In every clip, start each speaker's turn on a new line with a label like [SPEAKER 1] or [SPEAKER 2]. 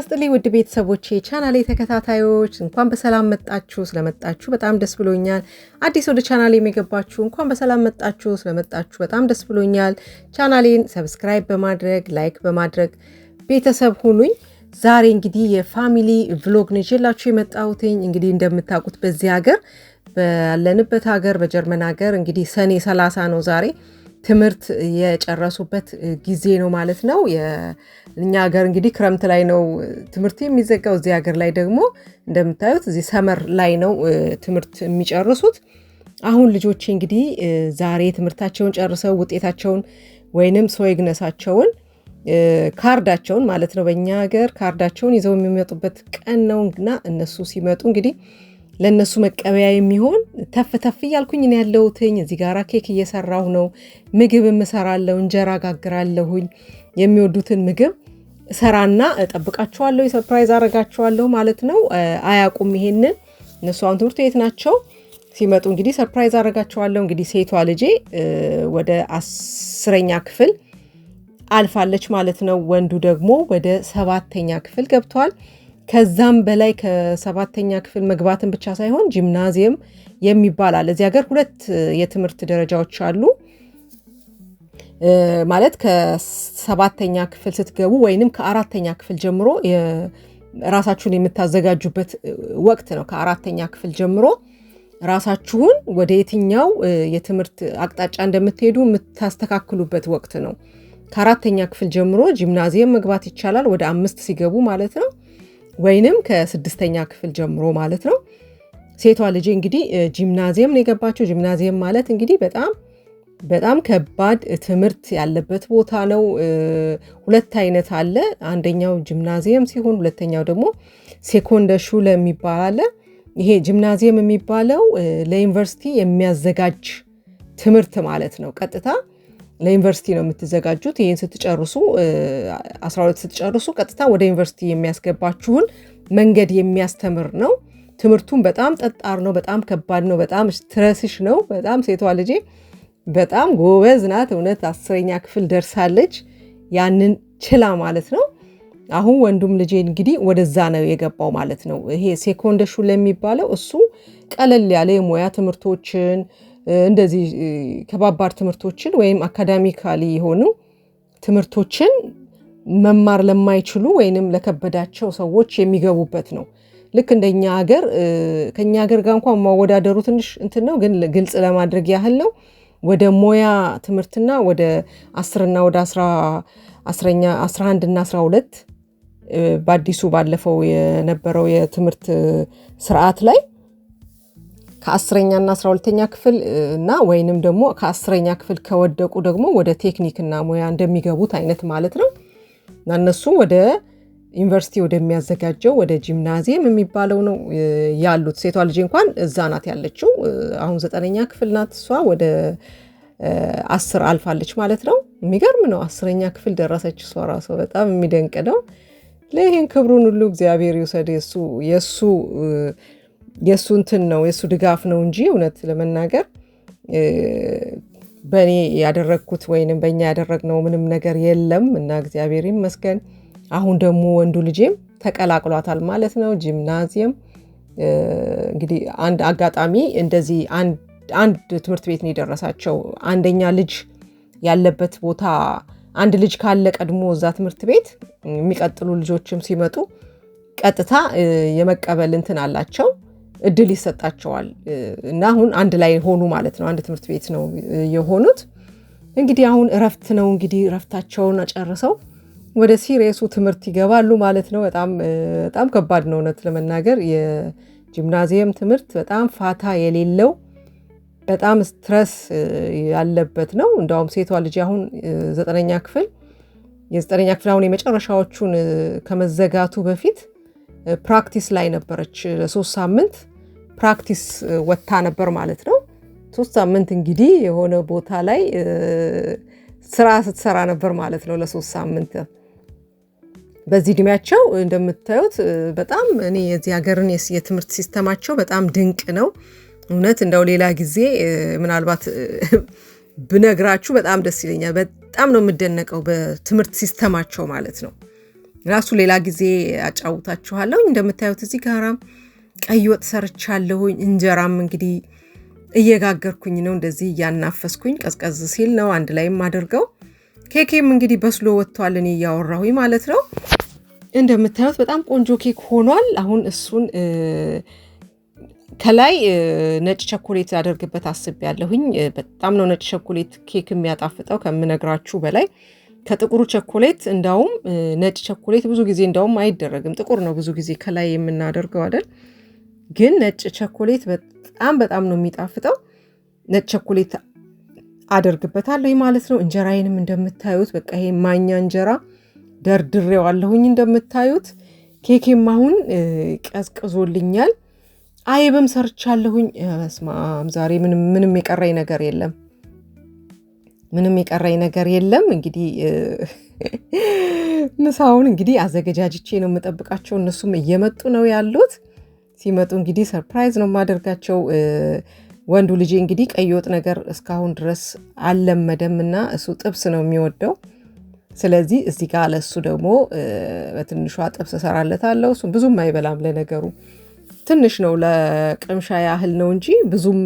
[SPEAKER 1] ይስጥልኝ ውድ ቤተሰቦቼ ቻናሌ ተከታታዮች እንኳን በሰላም መጣችሁ። ስለመጣችሁ በጣም ደስ ብሎኛል። አዲስ ወደ ቻናሌ የገባችሁ እንኳን በሰላም መጣችሁ። ስለመጣችሁ በጣም ደስ ብሎኛል። ቻናሌን ሰብስክራይብ በማድረግ ላይክ በማድረግ ቤተሰብ ሁኑኝ። ዛሬ እንግዲህ የፋሚሊ ቭሎግ ነው ይዤላችሁ የመጣሁት። እንግዲህ እንደምታውቁት በዚህ ሀገር ባለንበት ሀገር በጀርመን ሀገር እንግዲህ ሰኔ 30 ነው ዛሬ ትምህርት የጨረሱበት ጊዜ ነው ማለት ነው። የኛ ሀገር እንግዲህ ክረምት ላይ ነው ትምህርት የሚዘጋው። እዚህ ሀገር ላይ ደግሞ እንደምታዩት እዚህ ሰመር ላይ ነው ትምህርት የሚጨርሱት። አሁን ልጆቼ እንግዲህ ዛሬ ትምህርታቸውን ጨርሰው ውጤታቸውን ወይንም ሶይግነሳቸውን ካርዳቸውን ማለት ነው በእኛ ሀገር ካርዳቸውን ይዘው የሚመጡበት ቀን ነውና እነሱ ሲመጡ እንግዲህ ለነሱ መቀበያ የሚሆን ተፍ ተፍ እያልኩኝ ነው ያለሁትኝ። እዚህ ጋራ ኬክ እየሰራሁ ነው። ምግብ እሰራለሁ፣ እንጀራ ጋግራለሁኝ። የሚወዱትን ምግብ ሰራና እጠብቃቸዋለሁ፣ ሰርፕራይዝ አረጋቸዋለሁ ማለት ነው። አያውቁም ይሄንን። እነሱ አሁን ትምህርት ቤት ናቸው። ሲመጡ እንግዲህ ሰርፕራይዝ አረጋቸዋለሁ። እንግዲህ ሴቷ ልጄ ወደ 10ኛ ክፍል አልፋለች ማለት ነው። ወንዱ ደግሞ ወደ 7ኛ ክፍል ገብቷል። ከዛም በላይ ከ7ኛ ክፍል መግባትን ብቻ ሳይሆን ጂምናዚየም የሚባል አለ። እዚህ ሀገር 2 የትምህርት ደረጃዎች አሉ። ማለት ከ7ኛ ክፍል ስትገቡ ወይንም ከ4ኛ ክፍል ጀምሮ ራሳችሁን የምታዘጋጁበት ወቅት ነው። ከ4ኛ ክፍል ጀምሮ ራሳችሁን ወደ የትኛው የትምህርት አቅጣጫ እንደምትሄዱ የምታስተካክሉበት ወቅት ነው። ከ4ኛ ክፍል ጀምሮ ጂምናዚየም መግባት ይቻላል፣ ወደ 5 ሲገቡ ማለት ነው። ወይንም ከ6ኛ ክፍል ጀምሮ ማለት ነው። ሴቷ ልጄ እንግዲህ ጂምናዚየም ነው የገባችው። ጂምናዚየም ማለት እንግዲህ በጣም ከባድ ትምህርት ያለበት ቦታ ነው። 2 አይነት አለ። አንደኛው ጂምናዚየም ሲሆን ሁለተኛው ደግሞ ሴኮንደ ሹለ የሚባል አለ። ይሄ ጂምናዚየም የሚባለው ለዩኒቨርሲቲ የሚያዘጋጅ ትምህርት ማለት ነው። ቀጥታ ለዩኒቨርሲቲ ነው የምትዘጋጁት። ይህን ስትጨርሱ 12 ስትጨርሱ ቀጥታ ወደ ዩኒቨርሲቲ የሚያስገባችሁን መንገድ የሚያስተምር ነው። ትምህርቱን በጣም ጠጣር ነው፣ በጣም ከባድ ነው፣ በጣም ስትረስሽ ነው። በጣም ሴቷ ልጄ በጣም ጎበዝ ናት። እውነት 10ኛ ክፍል ደርሳለች፣ ያንን ችላ ማለት ነው። አሁን ወንዱም ልጄ እንግዲህ ወደዛ ነው የገባው ማለት ነው። ይሄ ሴኮንድ ሹል የሚባለው እሱ ቀለል ያለ የሙያ ትምህርቶችን እንደዚህ ከባባድ ትምህርቶችን ወይም አካዳሚካሊ የሆኑ ትምህርቶችን መማር ለማይችሉ ወይንም ለከበዳቸው ሰዎች የሚገቡበት ነው። ልክ እንደኛ ሀገር ከኛ ሀገር ጋር እንኳን ማወዳደሩ ትንሽ እንትን ነው፣ ግን ግልጽ ለማድረግ ያህል ነው። ወደ ሞያ ትምህርትና ወደ 10 እና ወደ 11 እና 12 በአዲሱ ባለፈው የነበረው የትምህርት ስርዓት ላይ ከ10ኛ እና 12ኛ ክፍል እና ወይንም ደግሞ ከ10ኛ ክፍል ከወደቁ ደግሞ ወደ ቴክኒክና ሙያ እንደሚገቡት አይነት ማለት ነው። እና እነሱ ወደ ዩኒቨርሲቲ ወደሚያዘጋጀው ወደ ጂምናዚየም የሚባለው ነው ያሉት። ሴቷ ልጅ እንኳን እዛ ናት ያለችው። አሁን 9ኛ ክፍል ናት እሷ። ወደ 10 አልፋለች ማለት ነው። የሚገርም ነው። 10ኛ ክፍል ደረሰች እሷ ራሷ። በጣም የሚደንቅ ነው። ለይህን ክብሩን ሁሉ እግዚአብሔር ይውሰድ። የሱ እንትን ነው የሱ ድጋፍ ነው እንጂ እውነት ለመናገር በእኔ ያደረግኩት ወይንም በእኛ ያደረግነው ምንም ነገር የለም እና እግዚአብሔር ይመስገን። አሁን ደግሞ ወንዱ ልጄም ተቀላቅሏታል ማለት ነው ጂምናዚየም። እንግዲህ አንድ አጋጣሚ እንደዚህ አንድ ትምህርት ቤት ነው የደረሳቸው። አንደኛ ልጅ ያለበት ቦታ አንድ ልጅ ካለ ቀድሞ እዛ ትምህርት ቤት የሚቀጥሉ ልጆችም ሲመጡ ቀጥታ የመቀበል እንትን አላቸው፣ እድል ይሰጣቸዋል እና አሁን አንድ ላይ ሆኑ ማለት ነው። አንድ ትምህርት ቤት ነው የሆኑት። እንግዲህ አሁን እረፍት ነው። እንግዲህ እረፍታቸውን ጨርሰው ወደ ሲሪየሱ ትምህርት ይገባሉ ማለት ነው። በጣም ከባድ ነው እውነት ለመናገር። የጂምናዚየም ትምህርት በጣም ፋታ የሌለው በጣም ስትረስ ያለበት ነው። እንደውም ሴቷ ልጅ አሁን 9ኛ ክፍል የ9ኛ ክፍል አሁን የመጨረሻዎቹን ከመዘጋቱ በፊት ፕራክቲስ ላይ ነበረች። ለ3 ሳምንት ፕራክቲስ ወጥታ ነበር ማለት ነው። 3 ሳምንት እንግዲህ የሆነ ቦታ ላይ ስራ ስትሰራ ነበር ማለት ነው ለ3 ሳምንት። በዚህ እድሜያቸው እንደምታዩት በጣም እኔ የዚህ ሀገርን የትምህርት ሲስተማቸው በጣም ድንቅ ነው እውነት። እንደው ሌላ ጊዜ ምናልባት ብነግራችሁ በጣም ደስ ይለኛል። በጣም ነው የምደነቀው በትምህርት ሲስተማቸው ማለት ነው። ራሱ ሌላ ጊዜ አጫውታችኋለሁ። እንደምታዩት እዚህ ጋራ ቀይ ወጥ ሰርቻለሁኝ። እንጀራም እንግዲህ እየጋገርኩኝ ነው፣ እንደዚህ እያናፈስኩኝ ቀዝቀዝ ሲል ነው አንድ ላይም አድርገው። ኬኬም እንግዲህ በስሎ ወጥቷል፣ እኔ እያወራሁኝ ማለት ነው። እንደምታዩት በጣም ቆንጆ ኬክ ሆኗል። አሁን እሱን ከላይ ነጭ ቸኮሌት አደርግበት አስቤያለሁኝ። በጣም ነው ነጭ ቸኮሌት ኬክ የሚያጣፍጠው ከምነግራችሁ በላይ። ከጥቁሩ ቸኮሌት እንዳውም ነጭ ቸኮሌት ብዙ ጊዜ እንዳውም አይደረግም፣ ጥቁር ነው ብዙ ጊዜ ከላይ የምናደርገው አይደል? ግን ነጭ ቸኮሌት በጣም ነው የሚጣፍጠው። ነጭ ቸኮሌት አደርግበታለሁ ማለት ነው። እንጀራዬንም እንደምታዩት በቃ ይሄ ማኛ እንጀራ ደርድሬዋለሁኝ እንደምታዩት። ኬኬም አሁን ቀዝቅዞልኛል። አይብም ሰርቻለሁኝ። በስማም ዛሬ ምንም የቀረኝ ነገር የለም። እንግዲህ ምሳውን እንግዲህ አዘገጃጅቼ ነው የምጠብቃቸው። እነሱም እየመጡ ነው ያሉት። ሲመጡ እንግዲህ ሰርፕራይዝ ነው የማደርጋቸው። ወንዱ ልጄ እንግዲህ ቀይ ወጥ ነገር እስካሁን ድረስ አልለመደምና እሱ ጥብስ ነው የሚወደው። ስለዚህ እዚህ ጋር ለሱ ደግሞ በትንሿ ጥብስ እሰራለታለሁ። እሱ ብዙም አይበላም፣ ለነገሩ ትንሽ ነው ለቅምሻ ያህል ነው እንጂ ብዙም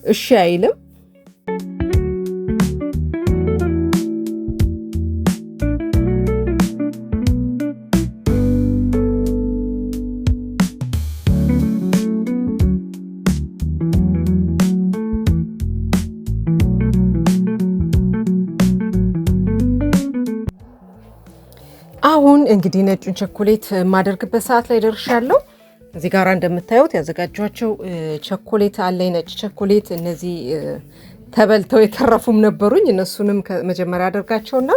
[SPEAKER 1] እሺ አይልም። አሁን እንግዲህ ነጩን ቸኮሌት የማደርግበት ሰዓት ላይ ደርሻለሁ። እዚህ ጋር እንደምታዩት ያዘጋጇቸው ቸኮሌት አለኝ፣ ነጭ ቸኮሌት። እነዚህ ተበልተው የተረፉም ነበሩኝ። እነሱንም መጀመሪያ አደርጋቸውና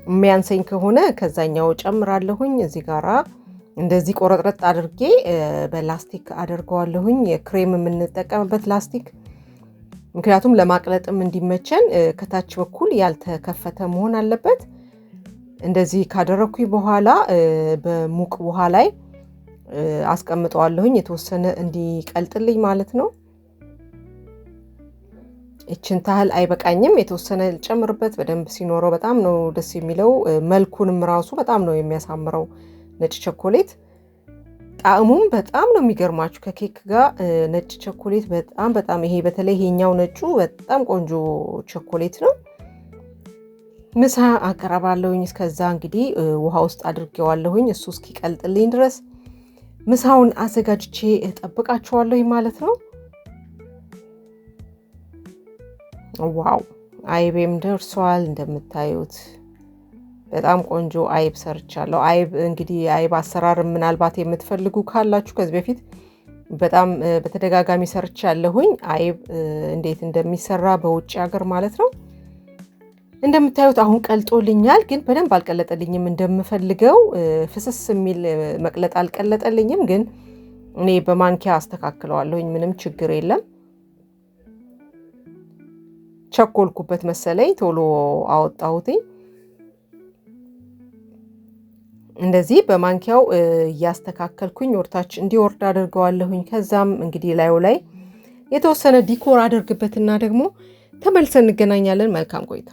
[SPEAKER 1] የሚያንሰኝ ከሆነ ከዛኛው ጨምራለሁኝ። እዚህ ጋራ እንደዚህ ቆረጥረጥ አድርጌ በላስቲክ አደርገዋለሁኝ፣ የክሬም የምንጠቀምበት ላስቲክ። ምክንያቱም ለማቅለጥም እንዲመቸን ከታች በኩል ያልተከፈተ መሆን አለበት። እንደዚህ ካደረኩኝ በኋላ በሙቅ ውሃ ላይ አስቀምጠዋለሁኝ የተወሰነ እንዲቀልጥልኝ ማለት ነው። እችን ታህል አይበቃኝም፣ የተወሰነ ጨምርበት። በደንብ ሲኖረው በጣም ነው ደስ የሚለው። መልኩንም ራሱ በጣም ነው የሚያሳምረው ነጭ ቸኮሌት። ጣዕሙም በጣም ነው የሚገርማችሁ ከኬክ ጋር ነጭ ቸኮሌት በጣም ይሄ በተለይ ይሄኛው ነጩ በጣም ቆንጆ ቸኮሌት ነው። ምሳ አቀርባለሁኝ። እስከዛ እንግዲህ ውሃ ውስጥ አድርጌዋለሁኝ እሱ እስኪቀልጥልኝ ድረስ ምሳውን አዘጋጅቼ እጠብቃቸዋለሁኝ ማለት ነው። ዋው አይቤም ደርሷል እንደምታዩት። በጣም ቆንጆ አይብ ሰርቻለሁ። አይብ እንግዲህ አይብ አሰራር ምናልባት የምትፈልጉ ካላችሁ ከዚህ በፊት በጣም በተደጋጋሚ ሰርቻለሁኝ አይብ እንዴት እንደሚሰራ በውጭ ሀገር ማለት ነው። እንደምታዩት አሁን ቀልጦልኛል፣ ግን በደንብ አልቀለጠልኝም እንደምፈልገው። ፍስስ የሚል መቅለጥ አልቀለጠልኝም፣ ግን እኔ በማንኪያ አስተካክለዋለሁኝ። ምንም ችግር የለም። ቸኮልኩበት መሰለኝ ቶሎ አወጣሁትኝ። እንደዚህ በማንኪያው እያስተካከልኩኝ ወርታች እንዲወርድ አድርገዋለሁኝ። ከዛም እንግዲህ ላዩ ላይ የተወሰነ ዲኮር አድርግበትና ደግሞ ተመልሰን እንገናኛለን። መልካም ቆይታ።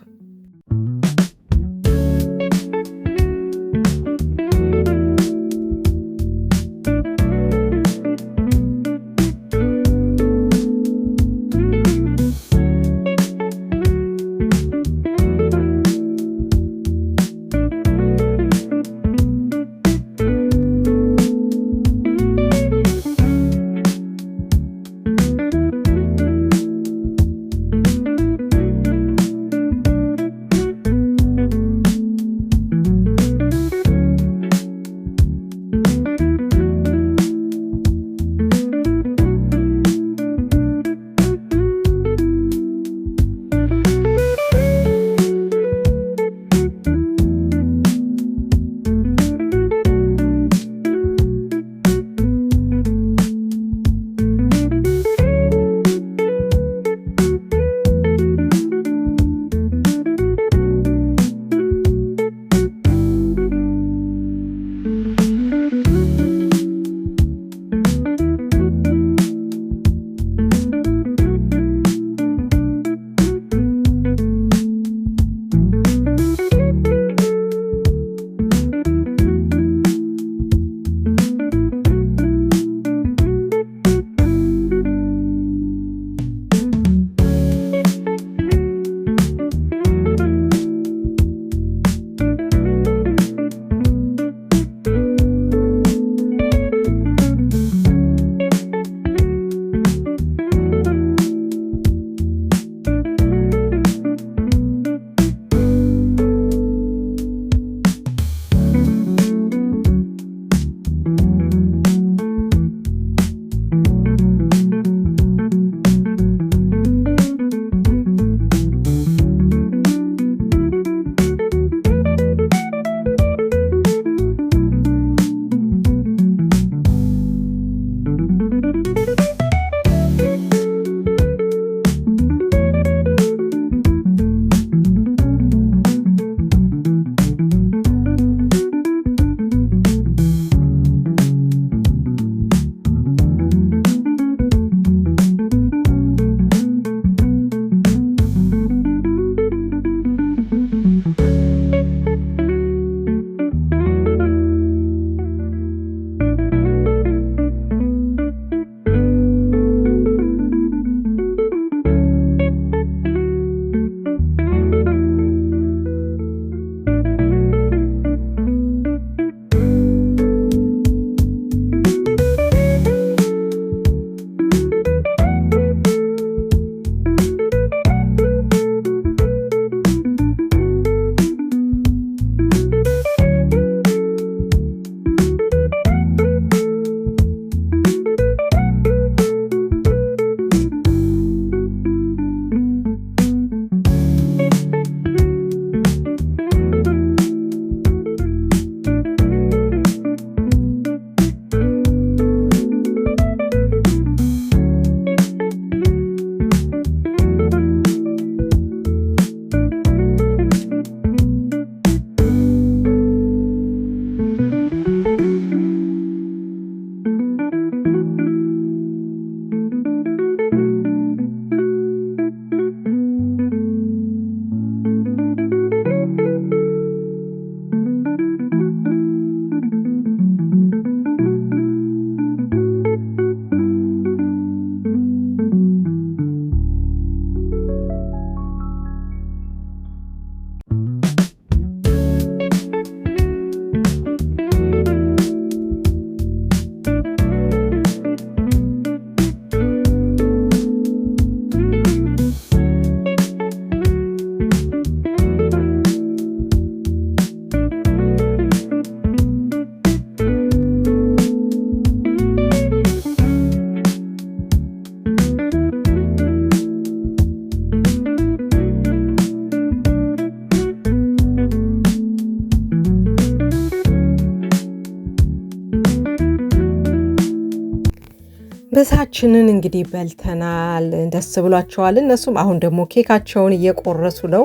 [SPEAKER 1] ምሳችንን እንግዲህ በልተናል ደስ ብሏቸዋል እነሱም አሁን ደግሞ ኬካቸውን እየቆረሱ ነው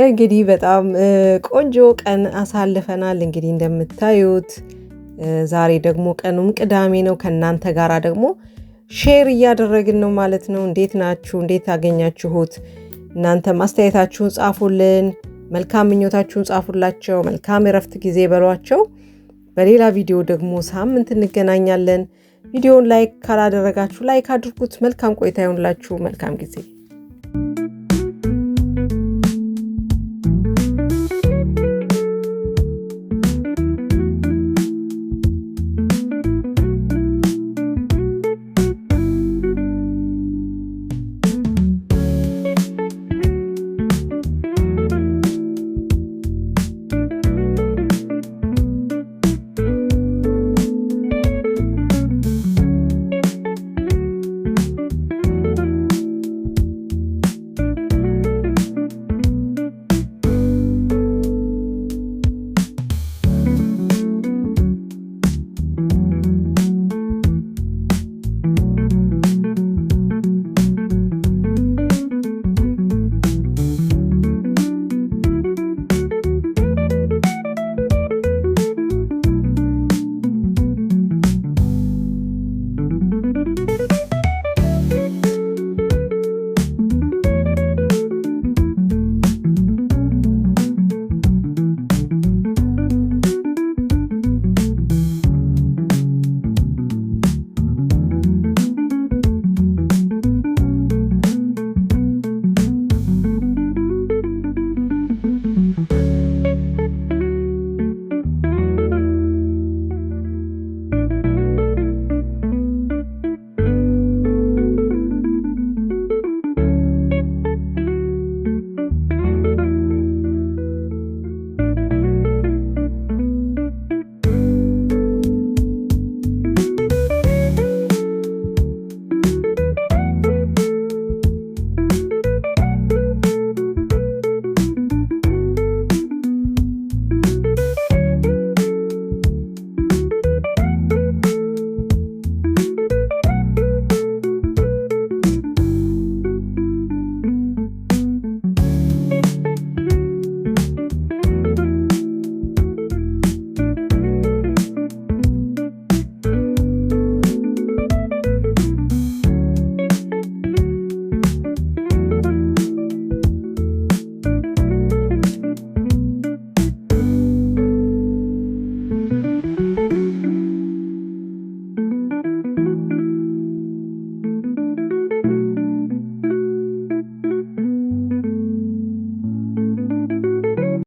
[SPEAKER 1] እንግዲህ በጣም ቆንጆ ቀን አሳልፈናል እንግዲህ እንደምታዩት ዛሬ ደግሞ ቀኑም ቅዳሜ ነው ከናንተ ጋራ ደግሞ ሼር እያደረግን ነው ማለት ነው እንዴት ናችሁ እንዴት አገኛችሁት እናንተ ማስተያየታችሁን ጻፉልን መልካም ምኞታችሁን ጻፉላቸው መልካም የረፍት ጊዜ በሏቸው በሌላ ቪዲዮ ደግሞ ሳምንት እንገናኛለን ቪዲዮውን ላይክ ካላደረጋችሁ ላይክ አድርጉት መልካም ቆይታ ይሁንላችሁ መልካም ጊዜ